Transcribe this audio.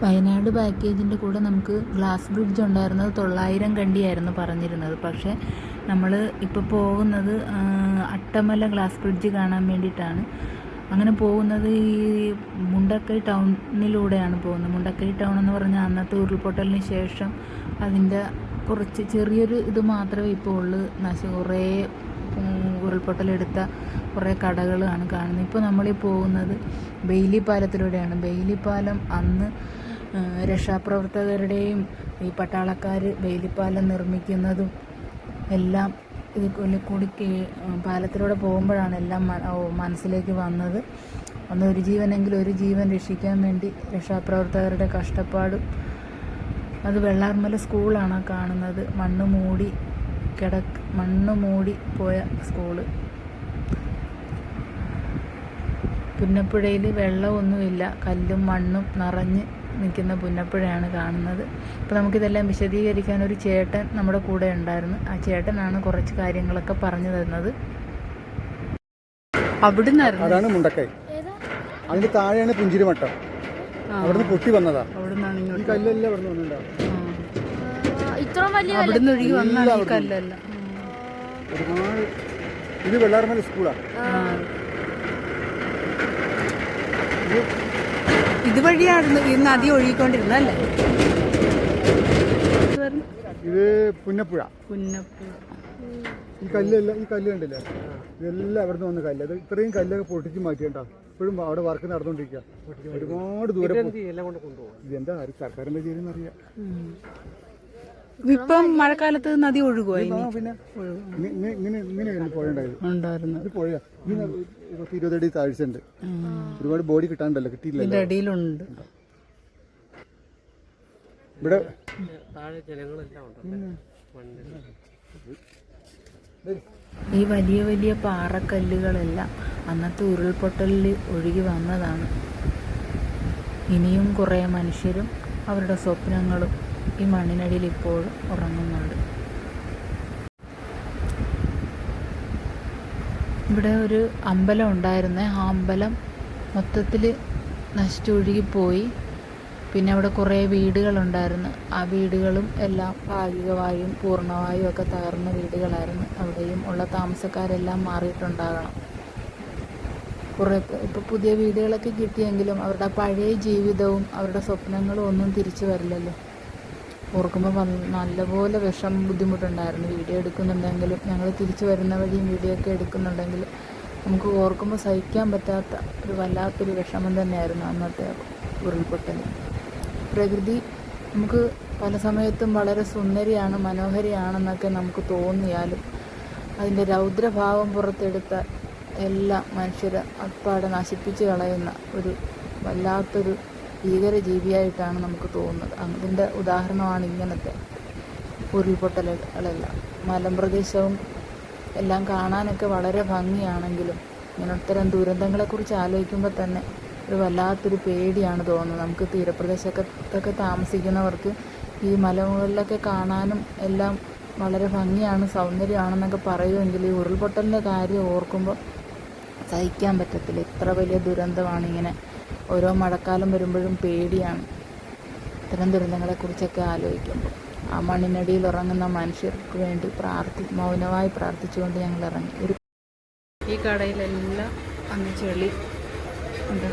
വയനാട് പാക്കേജിൻ്റെ കൂടെ നമുക്ക് glass bridge ഉണ്ടായിരുന്നത് 900 കണ്ടിയായിരുന്നു പറഞ്ഞിരുന്നത്. പക്ഷേ നമ്മൾ ഇപ്പോൾ പോകുന്നത് അട്ടമല ഗ്ലാസ് ബ്രിഡ്ജ് കാണാൻ വേണ്ടിയിട്ടാണ്. അങ്ങനെ പോകുന്നത് ഈ മുണ്ടക്കൈ ടൗണിലൂടെയാണ് പോകുന്നത്. മുണ്ടക്കൈ ടൗൺ എന്ന് പറഞ്ഞാൽ അന്നത്തെ ഉരുൾപൊട്ടലിന് ശേഷം അതിൻ്റെ കുറച്ച് ചെറിയൊരു ഇത് മാത്രമേ ഇപ്പോൾ ഉള്ളൂ. കുറേ ഉരുൾപൊട്ടലെടുത്ത കുറേ കടകളാണ് കാണുന്നത്. ഇപ്പോൾ നമ്മളീ പോകുന്നത് ബെയിലി പാലത്തിലൂടെയാണ്. ബെയിലി പാലം അന്ന് രക്ഷാപ്രവർത്തകരുടെയും ഈ പട്ടാളക്കാർ ബെയിലിപ്പാലം നിർമ്മിക്കുന്നതും എല്ലാം ഇത് കൂടി പാലത്തിലൂടെ പോകുമ്പോഴാണ് എല്ലാം മനസ്സിലേക്ക് വന്നത്. അന്ന് ഒരു ജീവനെങ്കിലും ഒരു ജീവൻ രക്ഷിക്കാൻ വേണ്ടി രക്ഷാപ്രവർത്തകരുടെ കഷ്ടപ്പാടും. അത് വെള്ളാർമല സ്കൂളാണ് കാണുന്നത്. മണ്ണ് മൂടി പോയ സ്കൂള്. പുന്നപ്പുഴയിൽ വെള്ളമൊന്നുമില്ല, കല്ലും മണ്ണും നിറഞ്ഞ് നിൽക്കുന്ന പുന്നപ്പുഴയാണ് കാണുന്നത്. അപ്പോൾ നമുക്കിതെല്ലാം വിശദീകരിക്കാൻ ഒരു ചേട്ടൻ നമ്മുടെ കൂടെ ഉണ്ടായിരുന്നു. ആ ചേട്ടനാണ് കുറച്ച് കാര്യങ്ങളൊക്കെ പറഞ്ഞു തരുന്നത്. അതാണ് മുണ്ടക്കൈ, അതിന് താഴെയാണ് പുഞ്ചിരിമട്ടം. അവിടുന്ന് പൊട്ടി വന്നതാ. ഈ കല്ലെല്ലാം അവിടെ വന്നിട്ടുണ്ടാവും. ഒഴുകി വന്ന ഈ കല്ലല്ല. ഒരുപാട്. ഇത് വെള്ളാർമല സ്കൂളാണ്. ഇതുവഴിയാണ് ഈ നദി ഒഴുകിക്കൊണ്ടിരുന്നല്ലേ? ഇത് പുന്നപ്പുഴ. ഈ കല്ല് കണ്ടില്ലേ? ഇതെല്ലാം അവിടെ നിന്ന് വന്ന കല്ല്. അത് ഇത്രയും കല്ലൊക്കെ പൊട്ടിച്ച് മാറ്റിയിട്ടാ. ഇപ്പോഴും അവിടെ വർക്ക് നടന്നുകൊണ്ടിരിക്കുക. ഒരുപാട് ദൂരം. ഇതെന്താ സർക്കാർ എന്താ ചെയ്യുന്ന അറിയാം. ഇപ്പം മഴക്കാലത്ത് നദി ഒഴുകുമോ? പിന്നെ ഇങ്ങനെ പോയുണ്ടായിരുന്നു. ഇത് പോയ 20 അടി താഴ്ചയുണ്ട്. ഒരുപാട് ബോഡി കിട്ടാണ്ടല്ലോ, കിട്ടിയില്ല. അടിയിലുണ്ട്. ഇവിടെ ഈ വലിയ വലിയ പാറക്കല്ലുകളെല്ലാം അന്നത്തെ ഉരുൾപൊട്ടലിൽ ഒഴുകി വന്നതാണ്. ഇനിയും കുറേ മനുഷ്യരും അവരുടെ സ്വപ്നങ്ങളും ഈ മണ്ണിനടിയിൽ ഇപ്പോഴും ഉറങ്ങുന്നുണ്ട്. ഇവിടെ ഒരു അമ്പലം ഉണ്ടായിരുന്നേ. ആ അമ്പലം മൊത്തത്തിൽ നശിച്ചൊഴുകിപ്പോയി. പിന്നെ അവിടെ കുറേ വീടുകളുണ്ടായിരുന്നു. ആ വീടുകളും എല്ലാം ഭാഗികമായും പൂർണ്ണമായും ഒക്കെ തകർന്ന വീടുകളായിരുന്നു. അവിടെയും ഉള്ള താമസക്കാരെല്ലാം മാറിയിട്ടുണ്ടാകണം. ഇപ്പോൾ പുതിയ വീടുകളൊക്കെ കിട്ടിയെങ്കിലും അവരുടെ പഴയ ജീവിതവും അവരുടെ സ്വപ്നങ്ങളും ഒന്നും തിരിച്ചു വരില്ലല്ലോ. ഓർക്കുമ്പോൾ നല്ലപോലെ ബുദ്ധിമുട്ടുണ്ടായിരുന്നു. വീഡിയോ എടുക്കുന്നുണ്ടെങ്കിലും ഞങ്ങൾ തിരിച്ചു വരുന്ന വഴിയും വീഡിയോ ഒക്കെ എടുക്കുന്നുണ്ടെങ്കിലും നമുക്ക് ഓർക്കുമ്പോൾ സഹിക്കാൻ പറ്റാത്ത ഒരു വല്ലാത്തൊരു വിഷമം തന്നെയായിരുന്നു അന്നത്തെ ഉരുൾപൊട്ടൽ. പ്രകൃതി നമുക്ക് പല സമയത്തും വളരെ സുന്ദരിയാണ്, മനോഹരിയാണെന്നൊക്കെ നമുക്ക് തോന്നിയാലും അതിൻ്റെ രൗദ്രഭാവം പുറത്തെടുത്ത എല്ലാം മനുഷ്യരെ അപ്പാടെ നശിപ്പിച്ച് കളയുന്ന ഒരു വല്ലാത്തൊരു ഭീകരജീവിയായിട്ടാണ് നമുക്ക് തോന്നുന്നത്. അതിൻ്റെ ഉദാഹരണമാണ് ഇങ്ങനത്തെ ഉരുൾപൊട്ടലുകളെല്ലാം. മലമ്പ്രദേശവും എല്ലാം കാണാനൊക്കെ വളരെ ഭംഗിയാണെങ്കിലും ഇങ്ങനത്തരം ദുരന്തങ്ങളെക്കുറിച്ച് ആലോചിക്കുമ്പോൾ തന്നെ ഒരു വല്ലാത്തൊരു പേടിയാണ് തോന്നുന്നത്. നമുക്ക് തീരപ്രദേശത്തൊക്കെ താമസിക്കുന്നവർക്ക് ഈ മലമുകളിലൊക്കെ കാണാനും എല്ലാം വളരെ ഭംഗിയാണ്, സൗന്ദര്യമാണെന്നൊക്കെ പറയുമെങ്കിൽ ഈ ഉരുൾപൊട്ടലിൻ്റെ കാര്യം ഓർക്കുമ്പോൾ സഹിക്കാൻ പറ്റത്തില്ല. ഇത്ര വലിയ ദുരന്തമാണ്. ഇങ്ങനെ ഓരോ മഴക്കാലം വരുമ്പോഴും പേടിയാണ് ഇത്തരം ദുരന്തങ്ങളെക്കുറിച്ചൊക്കെ ആലോചിക്കുമ്പോൾ. ആ മണ്ണിനടിയിൽ ഉറങ്ങുന്ന മനുഷ്യർക്ക് വേണ്ടി മൗനമായി പ്രാർത്ഥിച്ചുകൊണ്ട് ഞങ്ങൾ ഇറങ്ങി. ഈ കടയിലെല്ലാം അന്ന് ചെളി ഉണ്ട്.